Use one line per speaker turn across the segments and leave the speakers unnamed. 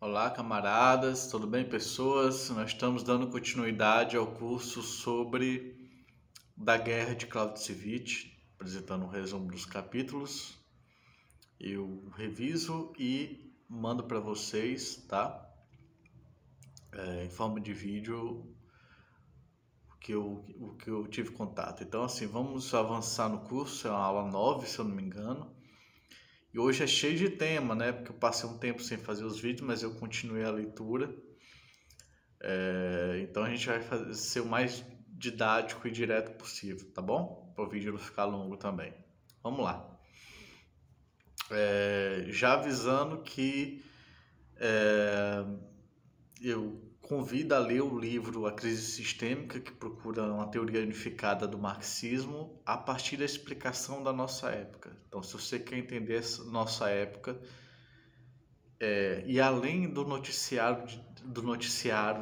Olá, camaradas, tudo bem, pessoas? Nós estamos dando continuidade ao curso sobre da Guerra de Clausewitz, apresentando um resumo dos capítulos. Eu reviso e mando para vocês, tá? Em forma de vídeo o que eu tive contato. Então, assim, vamos avançar no curso, é uma aula 9, se eu não me engano. E hoje é cheio de tema, né? Porque eu passei um tempo sem fazer os vídeos, mas eu continuei a leitura. Então a gente vai ser o mais didático e direto possível, tá bom? Para o vídeo não ficar longo também. Vamos lá. Já avisando que eu convido a ler o livro A Crise Sistêmica, que procura uma teoria unificada do marxismo a partir da explicação da nossa época. Então, se você quer entender essa nossa época, e além do noticiário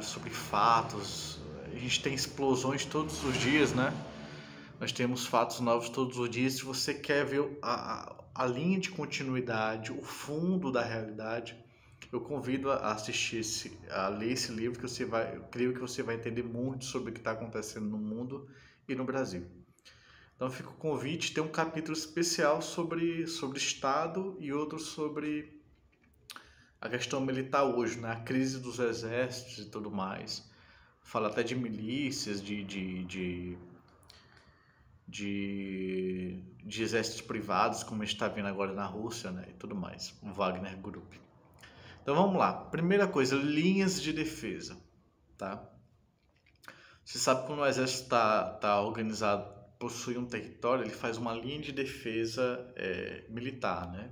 sobre fatos, a gente tem explosões todos os dias, né? Nós temos fatos novos todos os dias. Se você quer ver a linha de continuidade, o fundo da realidade, eu convido a assistir, a ler esse livro, que eu creio que você vai entender muito sobre o que está acontecendo no mundo e no Brasil. Então fica o convite, tem um capítulo especial sobre Estado e outro sobre a questão militar hoje, né? A crise dos exércitos e tudo mais. Fala até de milícias, de exércitos privados, como a gente está vendo agora na Rússia, né? E tudo mais. O Wagner Group. Então vamos lá. Primeira coisa, linhas de defesa, tá? Você sabe que quando o exército está organizado, possui um território, ele faz uma linha de defesa militar, né?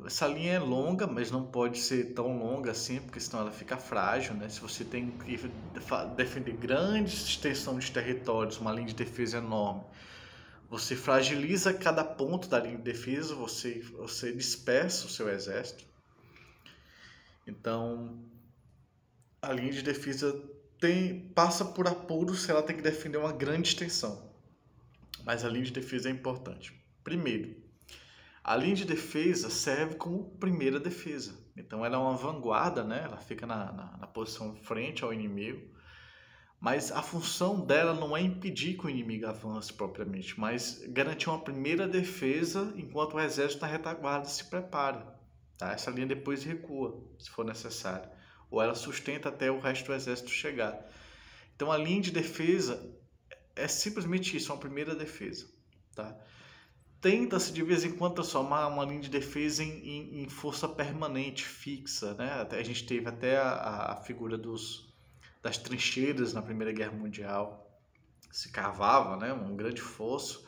Essa linha é longa, mas não pode ser tão longa assim, porque senão ela fica frágil, né? Se você tem que defender grandes extensões de territórios, uma linha de defesa enorme, você fragiliza cada ponto da linha de defesa, você dispersa o seu exército. Então, a linha de defesa passa por apuros se ela tem que defender uma grande extensão. Mas a linha de defesa é importante. Primeiro, a linha de defesa serve como primeira defesa. Então ela é uma vanguarda, né? Ela fica na posição frente ao inimigo. Mas a função dela não é impedir que o inimigo avance propriamente, mas garantir uma primeira defesa enquanto o exército na retaguarda se prepara. Tá? Essa linha depois recua, se for necessário. Ou ela sustenta até o resto do exército chegar. Então a linha de defesa é simplesmente isso, uma primeira defesa. Tá? Tenta-se de vez em quando transformar uma linha de defesa em força permanente, fixa, né? A gente teve até a figura das trincheiras na Primeira Guerra Mundial. Se cavava, né, um grande fosso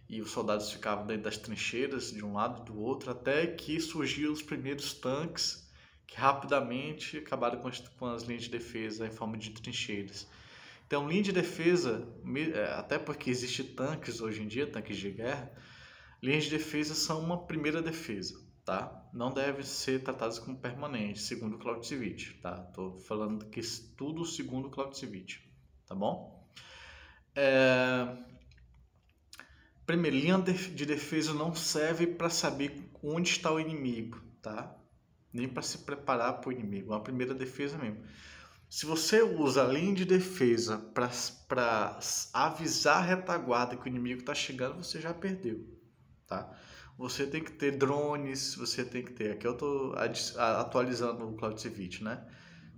e os soldados ficavam dentro das trincheiras de um lado e do outro, até que surgiram os primeiros tanques que rapidamente acabaram com as linhas de defesa em forma de trincheiras. Então, linha de defesa, até porque existem tanques hoje em dia, tanques de guerra, linhas de defesa são uma primeira defesa, tá? Não devem ser tratadas como permanentes, segundo Clausewitz, tá? Tô falando que tudo segundo Clausewitz, tá bom? Primeiro, linha de defesa não serve para saber onde está o inimigo, tá? Nem para se preparar para o inimigo, é uma primeira defesa mesmo. Se você usa a linha de defesa para avisar a retaguarda que o inimigo está chegando, você já perdeu. Tá? Você tem que ter drones, você tem que ter, aqui eu estou atualizando o Clausewitz, né?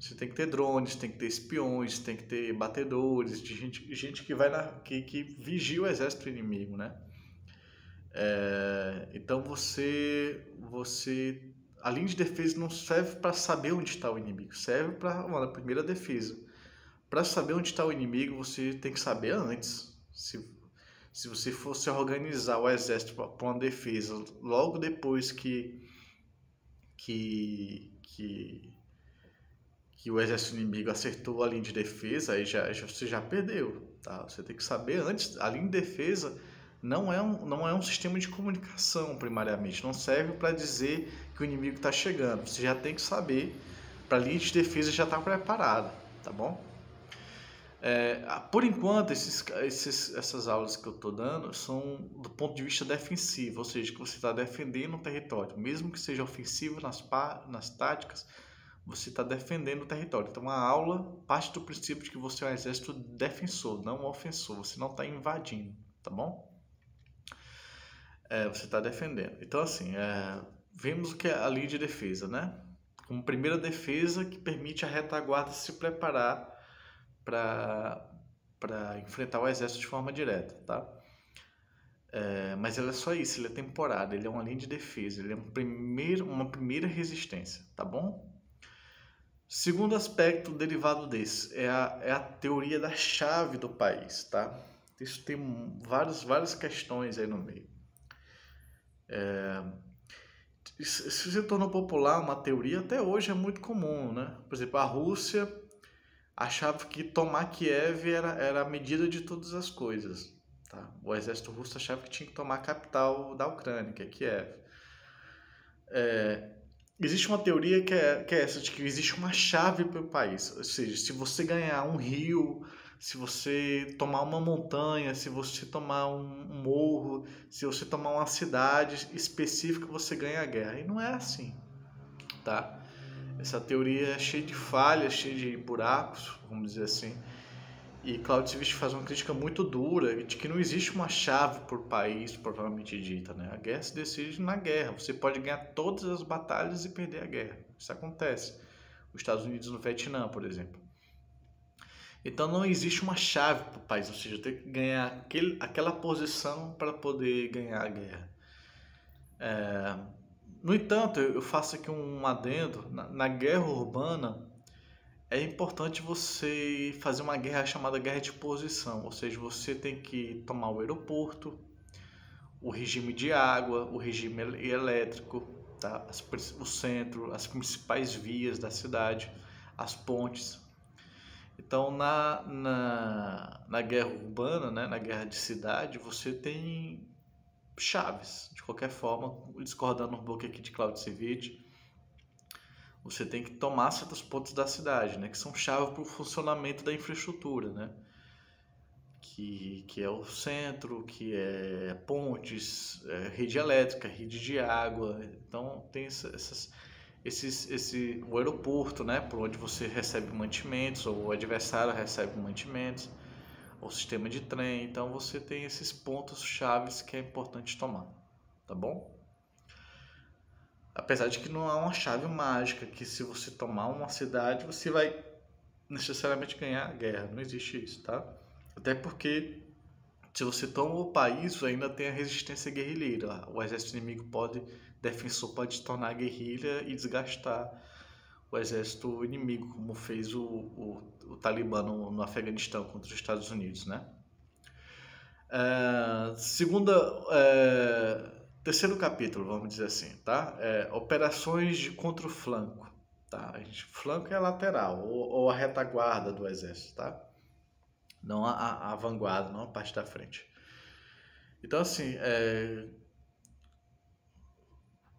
Você tem que ter drones, tem que ter espiões, tem que ter batedores, gente que vai que vigia o exército inimigo, né? Então a linha de defesa não serve para saber onde está o inimigo, serve para uma primeira defesa. Para saber onde está o inimigo, você tem que saber antes. Se você fosse organizar o exército para uma defesa logo depois que o exército inimigo acertou a linha de defesa, aí você já perdeu, tá? Você tem que saber antes. A linha de defesa não é um sistema de comunicação primariamente, não serve para dizer que o inimigo está chegando. Você já tem que saber para a linha de defesa já estar preparada, tá bom? Por enquanto, essas aulas que eu estou dando são do ponto de vista defensivo, ou seja, que você está defendendo o território, mesmo que seja ofensivo nas táticas, você está defendendo o território. Então, a aula parte do princípio de que você é um exército defensor, não um ofensor, você não está invadindo, tá bom? Você está defendendo. Então, assim, vemos o que é a linha de defesa, né? Como primeira defesa que permite a retaguarda se preparar para enfrentar o exército de forma direta, tá? Mas ele é só isso, ele é temporário, ele é uma linha de defesa, ele é uma primeira resistência, tá bom? Segundo aspecto derivado desse é a teoria da chave do país, tá? Isso tem várias questões aí no meio. Isso se tornou popular uma teoria, até hoje é muito comum, né? Por exemplo, a Rússia achava que tomar Kiev era a medida de todas as coisas. Tá? O exército russo achava que tinha que tomar a capital da Ucrânia, que é Kiev. Existe uma teoria que é essa, de que existe uma chave para o país. Ou seja, se você ganhar um rio, se você tomar uma montanha, se você tomar um morro, se você tomar uma cidade específica, você ganha a guerra. E não é assim, tá? Essa teoria é cheia de falhas, cheia de buracos, vamos dizer assim. E Clausewitz faz uma crítica muito dura de que não existe uma chave por país propriamente dita, né? A guerra se decide na guerra. Você pode ganhar todas as batalhas e perder a guerra. Isso acontece. Os Estados Unidos no Vietnã, por exemplo. Então não existe uma chave para o país, ou seja, tem que ganhar aquela posição para poder ganhar a guerra. No entanto, eu faço aqui um adendo. Na guerra urbana, é importante você fazer uma guerra chamada guerra de posição, ou seja, você tem que tomar o aeroporto, o regime de água, o regime elétrico, tá? O centro, as principais vias da cidade, as pontes. Então, na guerra urbana, né, na guerra de cidade, você tem chaves. De qualquer forma, discordando um pouco aqui de Clausewitz, você tem que tomar certos pontos da cidade, né, que são chave para o funcionamento da infraestrutura, né, que é o centro, que é pontes, rede elétrica, rede de água. Então tem o aeroporto, né, por onde você recebe mantimentos, ou o adversário recebe mantimentos, o sistema de trem. Então você tem esses pontos chaves que é importante tomar, tá bom? Apesar de que não há uma chave mágica que se você tomar uma cidade você vai necessariamente ganhar a guerra, não existe isso, tá? Até porque se você toma o país ainda tem a resistência guerrilheira, o exército inimigo defensor pode se tornar guerrilha e desgastar o exército inimigo, como fez o Talibã no Afeganistão contra os Estados Unidos, né? Terceiro capítulo, vamos dizer assim, tá? Operações contra o flanco, tá? Flanco é a lateral ou a retaguarda do exército, tá? Não a vanguarda, não a parte da frente. Então, assim,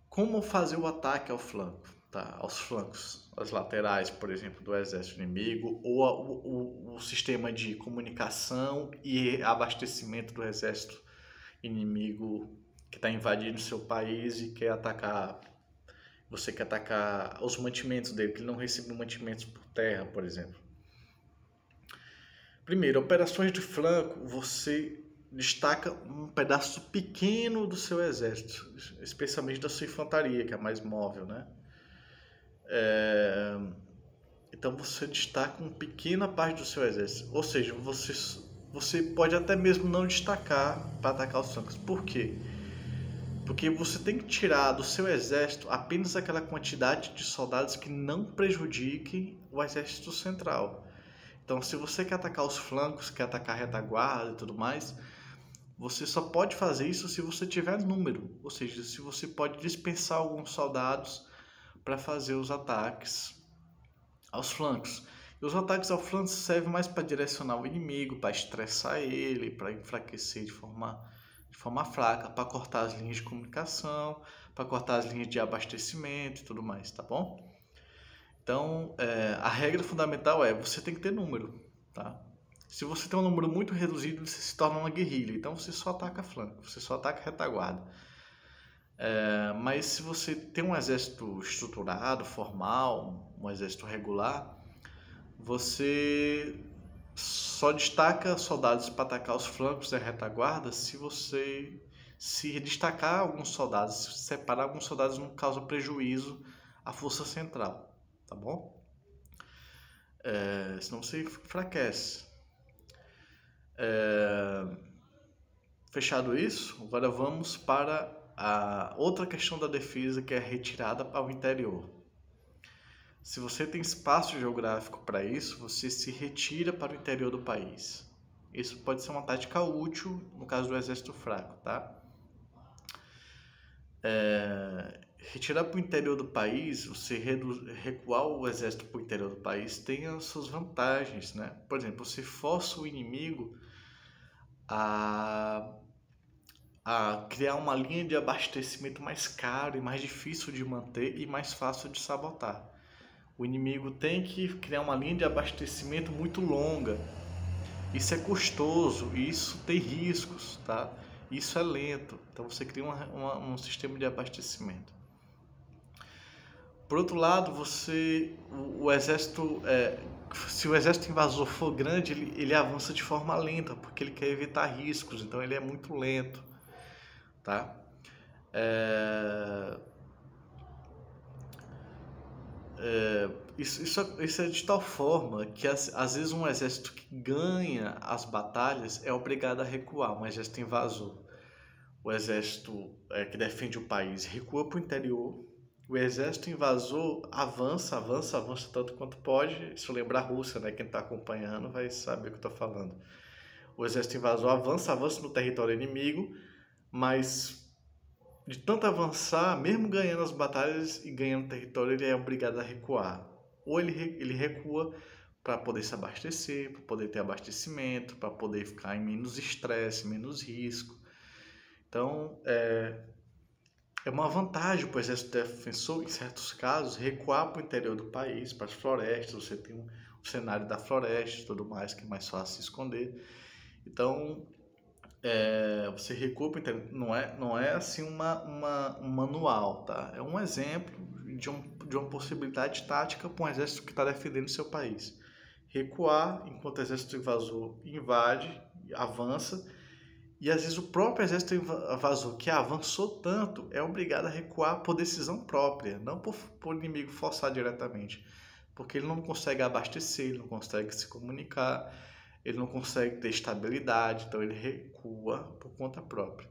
como fazer o ataque ao flanco, tá? Aos flancos, às laterais, por exemplo, do exército inimigo, ou o sistema de comunicação e abastecimento do exército inimigo que está invadindo seu país e quer atacar. Você quer atacar os mantimentos dele, que ele não recebe mantimentos por terra, por exemplo. Primeiro, operações de flanco, você destaca um pedaço pequeno do seu exército, especialmente da sua infantaria, que é mais móvel, né? Então você destaca uma pequena parte do seu exército, ou seja, você pode até mesmo não destacar para atacar os flancos. Por quê? Porque você tem que tirar do seu exército apenas aquela quantidade de soldados que não prejudique o exército central. Então, se você quer atacar os flancos, quer atacar a retaguarda e tudo mais, você só pode fazer isso se você tiver número, ou seja, se você pode dispensar alguns soldados para fazer os ataques aos flancos. E os ataques aos flancos servem mais para direcionar o inimigo, para estressar ele, para enfraquecer de forma fraca, para cortar as linhas de comunicação, para cortar as linhas de abastecimento e tudo mais, tá bom? Então, a regra fundamental é você tem que ter número, tá? Se você tem um número muito reduzido, você se torna uma guerrilha. Então você só ataca flanco, você só ataca retaguarda. Mas se você tem um exército estruturado, formal, um exército regular, você só destaca soldados para atacar os flancos e a retaguarda se você se destacar alguns soldados, se separar alguns soldados não causa prejuízo à força central, tá bom? Senão você enfraquece. Fechado isso, agora vamos para a outra questão da defesa, que é a retirada para o interior. Se você tem espaço geográfico para isso, você se retira para o interior do país. Isso pode ser uma tática útil no caso do exército fraco, tá? Retirar para o interior do país, você recuar o exército para o interior do país tem as suas vantagens, né? Por exemplo, você força o inimigo a criar uma linha de abastecimento mais cara e mais difícil de manter e mais fácil de sabotar. O inimigo tem que criar uma linha de abastecimento muito longa. Isso é custoso, isso tem riscos, tá? Isso é lento. Então você cria um sistema de abastecimento. Por outro lado, o exército, se o exército invasor for grande, ele avança de forma lenta, porque ele quer evitar riscos, então ele é muito lento, tá? Isso é de tal forma que às vezes um exército que ganha as batalhas é obrigado a recuar, um exército invasor. O exército que defende o país recua para o interior, o exército invasor avança tanto quanto pode. Se eu lembrar a Rússia, né, quem está acompanhando vai saber o que eu estou falando. O exército invasor avança no território inimigo, mas de tanto avançar, mesmo ganhando as batalhas e ganhando território, ele é obrigado a recuar. Ou ele recua para poder se abastecer, para poder ter abastecimento, para poder ficar em menos estresse, menos risco. Então, é uma vantagem para o exército defensor, em certos casos, recuar para o interior do país, para as florestas. Você tem um cenário da floresta e tudo mais, que é mais fácil se esconder. Então, você recua para o interior. Não é assim um manual, tá? É um exemplo de uma possibilidade tática para um exército que está defendendo seu país. Recuar enquanto o exército invasor invade, avança. E às vezes o próprio exército invasor que avançou tanto é obrigado a recuar por decisão própria, não por inimigo forçar diretamente, porque ele não consegue abastecer, ele não consegue se comunicar, ele não consegue ter estabilidade, então ele recua por conta própria.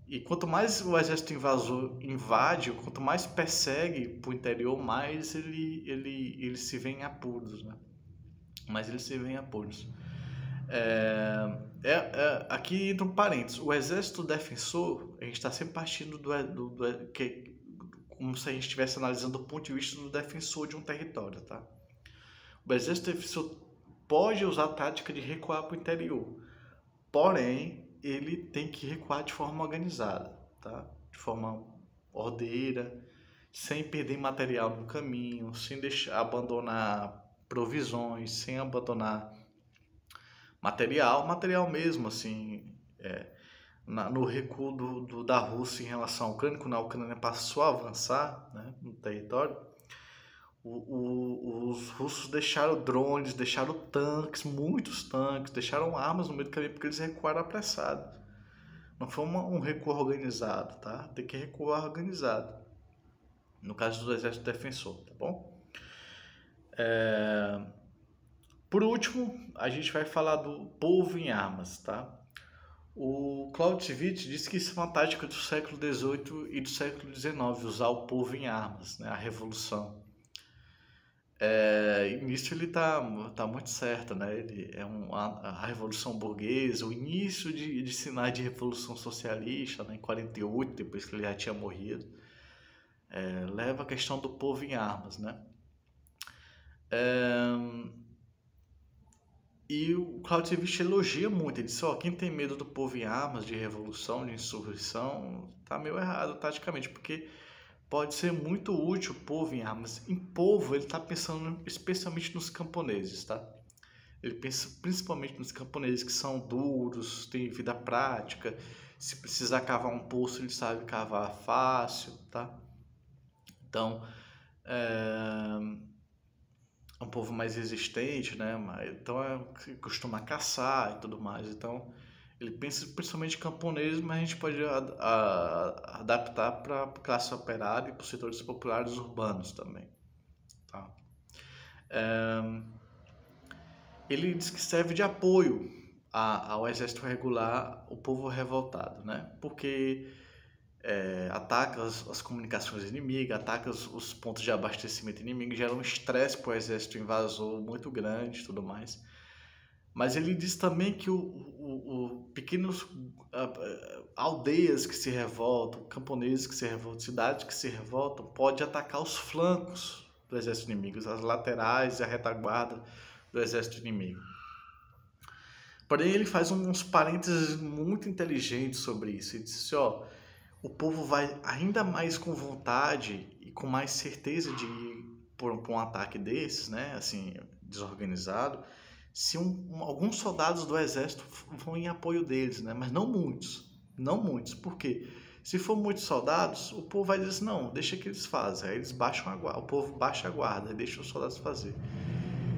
E quanto mais o exército invasor invade, quanto mais persegue para o interior, mais ele se vê em apuros, né? Mais ele se vê em apuros. Aqui entra um parênteses. O exército defensor, a gente está sempre partindo como se a gente estivesse analisando do ponto de vista do defensor de um território, tá? O exército defensor pode usar a tática de recuar para o interior, porém ele tem que recuar de forma organizada, tá? De forma ordeira, sem perder material no caminho, sem abandonar provisões, sem abandonar material mesmo, assim, no recuo da Rússia em relação à Ucrânia, quando a Ucrânia passou a avançar, né, no território, os russos deixaram drones, deixaram tanques, muitos tanques, deixaram armas no meio do caminho porque eles recuaram apressado. Não foi um recuo organizado, tá? Tem que recuar organizado. No caso do exército defensor, tá bom? Por último, a gente vai falar do povo em armas, tá? O Clausewitz disse que isso é uma tática do século XVIII e do século XIX, usar o povo em armas, né? A revolução. E nisso ele tá muito certo, né? Ele é a revolução burguesa, o início de sinais de revolução socialista, né? Em 48, depois que ele já tinha morrido, leva a questão do povo em armas, né? E o Clausewitz elogia muito, ele disse, quem tem medo do povo em armas, de revolução, de insurreição, tá meio errado taticamente, porque pode ser muito útil o povo em armas. Em povo, ele está pensando especialmente nos camponeses, tá? Ele pensa principalmente nos camponeses que são duros, têm vida prática. Se precisar cavar um poço, ele sabe cavar fácil, tá? Então, é um povo mais resistente, né? Então, que costuma caçar e tudo mais. Então, ele pensa principalmente em camponeses, mas a gente pode adaptar para classe operária e para os setores populares urbanos também, tá? Ele diz que serve de apoio ao exército regular, o povo revoltado, né? Porque ataca as comunicações inimigas, ataca os pontos de abastecimento inimigo, gera um estresse para o exército invasor muito grande e tudo mais. Mas ele diz também que o pequenos aldeias que se revoltam, camponeses que se revoltam, cidades que se revoltam, pode atacar os flancos do exército inimigo, as laterais e a retaguarda do exército inimigo. Porém, ele faz uns parênteses muito inteligentes sobre isso. Ele diz assim, ó, o povo vai ainda mais com vontade e com mais certeza de ir por um ataque desses, né, assim, desorganizado, se alguns soldados do exército vão em apoio deles, né, mas não muitos, por quê? Se for muitos soldados, o povo vai dizer assim, não, deixa que eles fazem, aí eles baixam a guarda, o povo baixa a guarda e deixa os soldados fazer.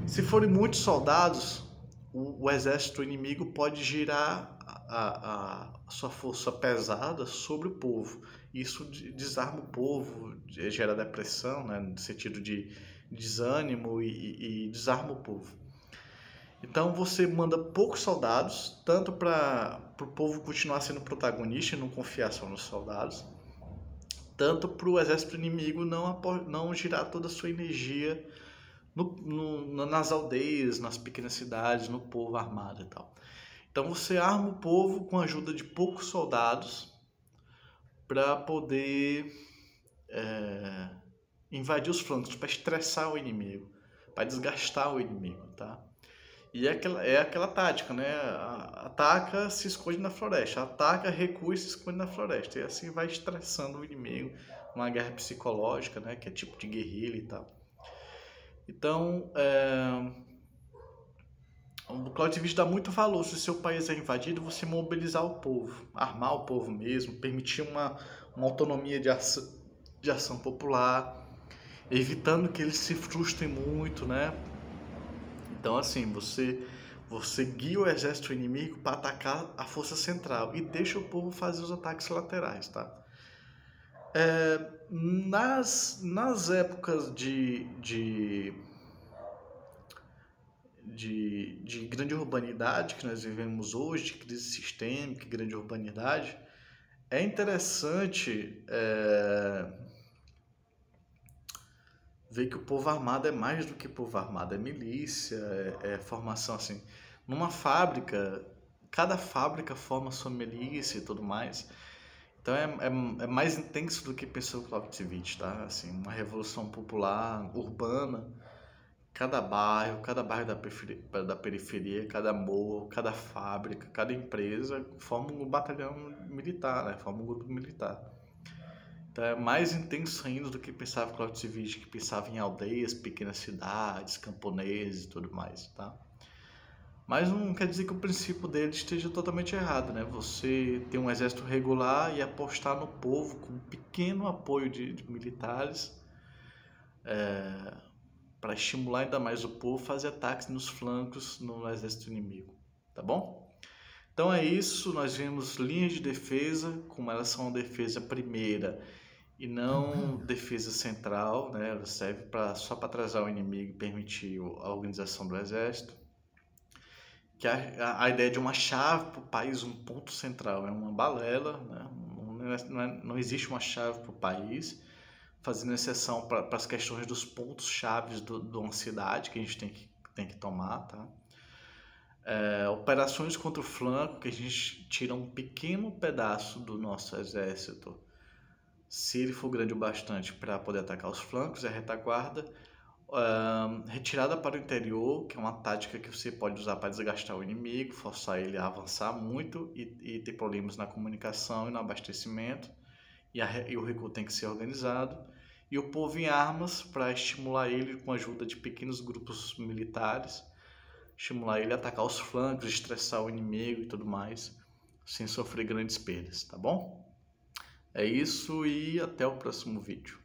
Se forem muitos soldados, o exército inimigo pode girar a sua força pesada sobre o povo. Isso desarma o povo, gera depressão, né, no sentido de desânimo e desarma o povo. Então você manda poucos soldados, tanto para o povo continuar sendo protagonista e não confiar só nos soldados, tanto para o exército inimigo não girar toda a sua energia nas aldeias, nas pequenas cidades, no povo armado e tal. Então você arma o povo com a ajuda de poucos soldados para poder invadir os flancos, para estressar o inimigo, para desgastar o inimigo, tá? E é aquela tática, né? Ataca, se esconde na floresta. Ataca, recua e se esconde na floresta. E assim vai estressando o inimigo. Uma guerra psicológica, né? Que é tipo de guerrilha e tal. Então, o Clausewitz dá muito valor. Se o seu país é invadido, você mobilizar o povo. Armar o povo mesmo. Permitir uma autonomia de ação popular. Evitando que eles se frustrem muito, né? Então, assim, você guia o exército inimigo para atacar a força central e deixa o povo fazer os ataques laterais, tá? Nas épocas de grande urbanidade que nós vivemos hoje, de crise sistêmica, grande urbanidade, é interessante ver que o povo armado é mais do que povo armado, é milícia, é formação assim. Numa fábrica, cada fábrica forma sua milícia e tudo mais. Então é mais intenso do que pensou Clausewitz, tá? Assim, uma revolução popular, urbana, cada bairro da periferia, cada morro, cada fábrica, cada empresa forma um batalhão militar, né? Forma um grupo militar. Então é mais intenso ainda do que pensava Clausewitz, que pensava em aldeias, pequenas cidades, camponeses e tudo mais, tá? Mas não quer dizer que o princípio dele esteja totalmente errado, né? Você ter um exército regular e apostar no povo com um pequeno apoio de militares para estimular ainda mais o povo a fazer ataques nos flancos no exército inimigo, tá bom? Então é isso, nós vemos linhas de defesa, como elas são uma defesa primeira e não defesa central, né? Ela serve só para atrasar o inimigo e permitir a organização do exército. Que a ideia de uma chave para o país, um ponto central, é uma balela, né? Não existe uma chave para o país, fazendo exceção para as questões dos pontos chaves de uma cidade que a gente tem que tomar, tá? Operações contra o flanco, que a gente tira um pequeno pedaço do nosso exército, se ele for grande o bastante para poder atacar os flancos, é a retaguarda. Retirada para o interior, que é uma tática que você pode usar para desgastar o inimigo, forçar ele a avançar muito e ter problemas na comunicação e no abastecimento, e o recuo tem que ser organizado. E o povo em armas para estimular ele com a ajuda de pequenos grupos militares, estimular ele a atacar os flancos, estressar o inimigo e tudo mais, sem sofrer grandes perdas, tá bom? É isso e até o próximo vídeo.